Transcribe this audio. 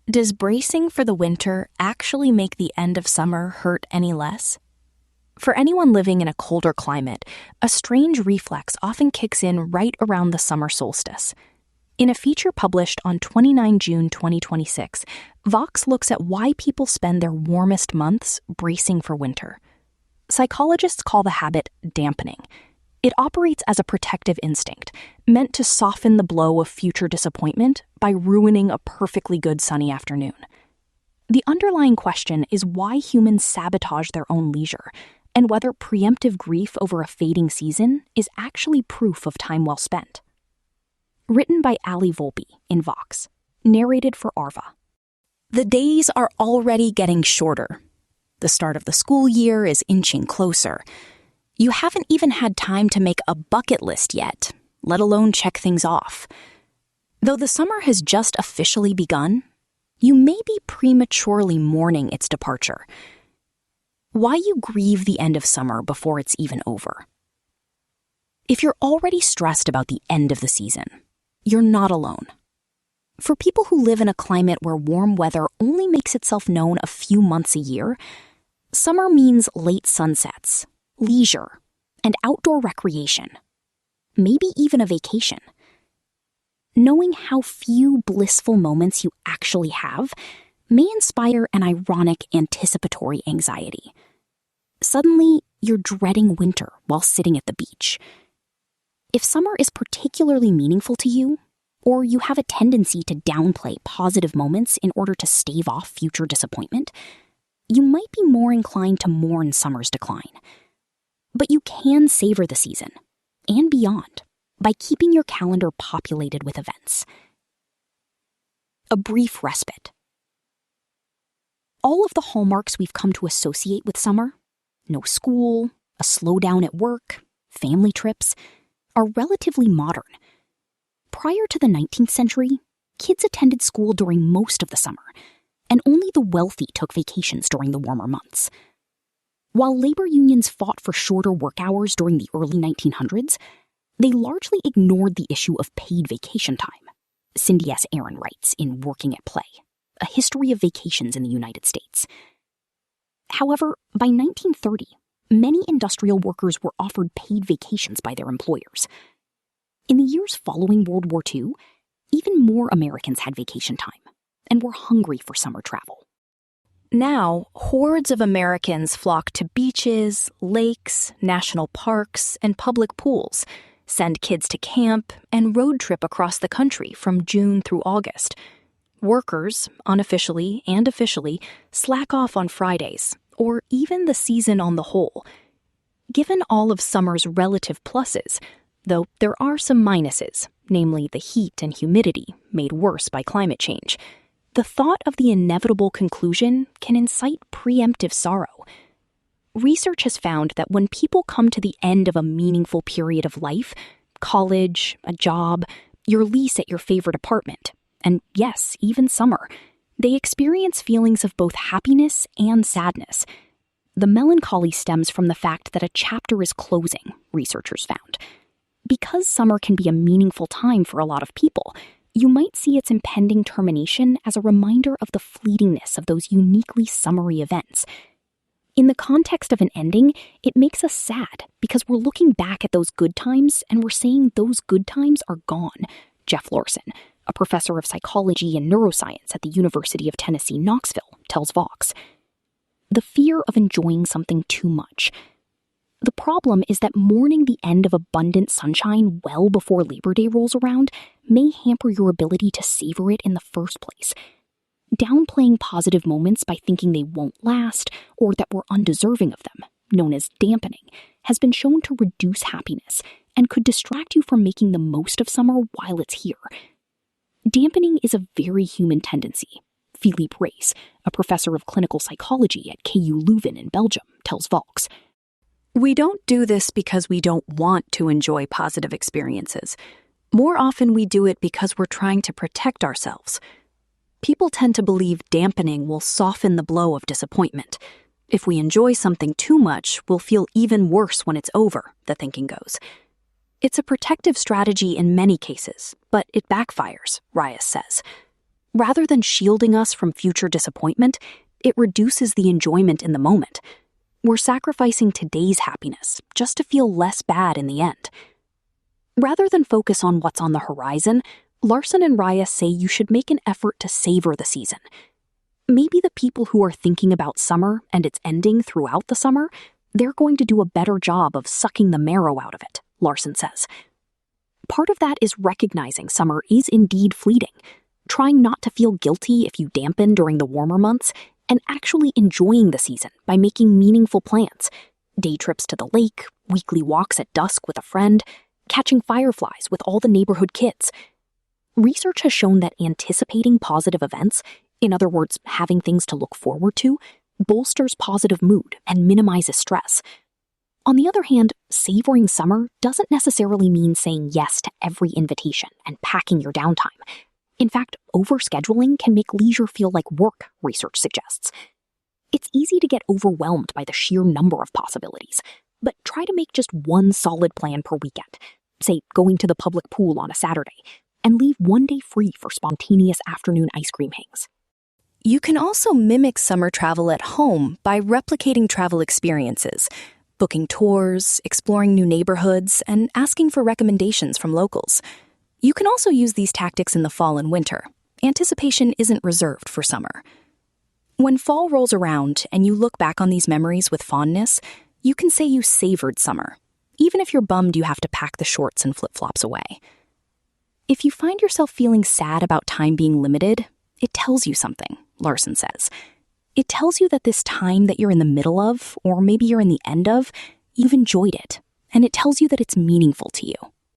Does bracing for the winter actually make the end of summer hurt any less? For anyone living in a colder climate, a strange reflex often kicks in right around the summer solstice. In a feature published on 29 June 2026, Vox looks at why people spend their warmest months bracing for winter. Psychologists call the habit dampening. It operates as a protective instinct, meant to soften the blow of future disappointment by ruining a perfectly good sunny afternoon. The underlying question is why humans sabotage their own leisure, and whether preemptive grief over a fading season is actually proof of time well spent. Written by Ali Volpe in Vox, narrated for Arva. The days are already getting shorter. The start of the school year is inching closer. You haven't even had time to make a bucket list yet, let alone check things off. Though the summer has just officially begun, you may be prematurely mourning its departure. Why you grieve the end of summer before it's even over? If you're already stressed about the end of the season, you're not alone. For people who live in a climate where warm weather only makes itself known a few months a year, summer means late sunsets, leisure, and outdoor recreation, maybe even a vacation. Knowing how few blissful moments you actually have may inspire an ironic anticipatory anxiety. Suddenly, you're dreading winter while sitting at the beach. If summer is particularly meaningful to you, or you have a tendency to downplay positive moments in order to stave off future disappointment, you might be more inclined to mourn summer's decline. But you can savor the season, and beyond, by keeping your calendar populated with events. A brief respite. All of the hallmarks we've come to associate with summer, no school, a slowdown at work, family trips, are relatively modern. Prior to the 19th century, kids attended school during most of the summer, and only the wealthy took vacations during the warmer months. While labor unions fought for shorter work hours during the early 1900s, they largely ignored the issue of paid vacation time. Cindy S. Aaron writes in Working at Play, A History of Vacations in the United States. However, by 1930, many industrial workers were offered paid vacations by their employers. In the years following World War II, even more Americans had vacation time and were hungry for summer travel. Now, hordes of Americans flock to beaches, lakes, national parks, and public pools, send kids to camp, and road trip across the country from June through August. Workers, unofficially and officially, slack off on Fridays, or even the season on the whole. Given all of summer's relative pluses, though there are some minuses, namely the heat and humidity made worse by climate change, the thought of the inevitable conclusion can incite preemptive sorrow. Research has found that when people come to the end of a meaningful period of life, college, a job, your lease at your favorite apartment, and yes, even summer, they experience feelings of both happiness and sadness. The melancholy stems from the fact that a chapter is closing, researchers found. Because summer can be a meaningful time for a lot of people, you might see its impending termination as a reminder of the fleetingness of those uniquely summery events. In the context of an ending, it makes us sad because we're looking back at those good times and we're saying those good times are gone. Jeff Lorson, a professor of psychology and neuroscience at the University of Tennessee, Knoxville, tells Vox. The fear of enjoying something too much. The problem is that mourning the end of abundant sunshine well before Labor Day rolls around may hamper your ability to savor it in the first place. Downplaying positive moments by thinking they won't last or that we're undeserving of them, known as dampening, has been shown to reduce happiness and could distract you from making the most of summer while it's here. Dampening is a very human tendency. Philippe Reis, a professor of clinical psychology at KU Leuven in Belgium, tells Vox. We don't do this because we don't want to enjoy positive experiences. More often we do it because we're trying to protect ourselves. People tend to believe dampening will soften the blow of disappointment. If we enjoy something too much, we'll feel even worse when it's over, the thinking goes. It's a protective strategy in many cases, but it backfires, Reyes says. Rather than shielding us from future disappointment, it reduces the enjoyment in the moment. We're sacrificing today's happiness just to feel less bad in the end. Rather than focus on what's on the horizon, Larson and Raya say you should make an effort to savor the season. Maybe the people who are thinking about summer and its ending throughout the summer, they're going to do a better job of sucking the marrow out of it, Larson says. Part of that is recognizing summer is indeed fleeting, trying not to feel guilty if you dampen during the warmer months, and actually enjoying the season by making meaningful plans. Day trips to the lake, weekly walks at dusk with a friend, catching fireflies with all the neighborhood kids. Research has shown that anticipating positive events, in other words, having things to look forward to, bolsters positive mood and minimizes stress. On the other hand, savoring summer doesn't necessarily mean saying yes to every invitation and packing your downtime. In fact, overscheduling can make leisure feel like work, research suggests. It's easy to get overwhelmed by the sheer number of possibilities, but try to make just one solid plan per weekend, say going to the public pool on a Saturday, and leave one day free for spontaneous afternoon ice cream hangs. You can also mimic summer travel at home by replicating travel experiences, booking tours, exploring new neighborhoods, and asking for recommendations from locals. You can also use these tactics in the fall and winter. Anticipation isn't reserved for summer. When fall rolls around and you look back on these memories with fondness, you can say you savored summer, even if you're bummed you have to pack the shorts and flip-flops away. If you find yourself feeling sad about time being limited, it tells you something, Larson says. It tells you that this time that you're in the middle of, or maybe you're in the end of, you've enjoyed it, and it tells you that it's meaningful to you.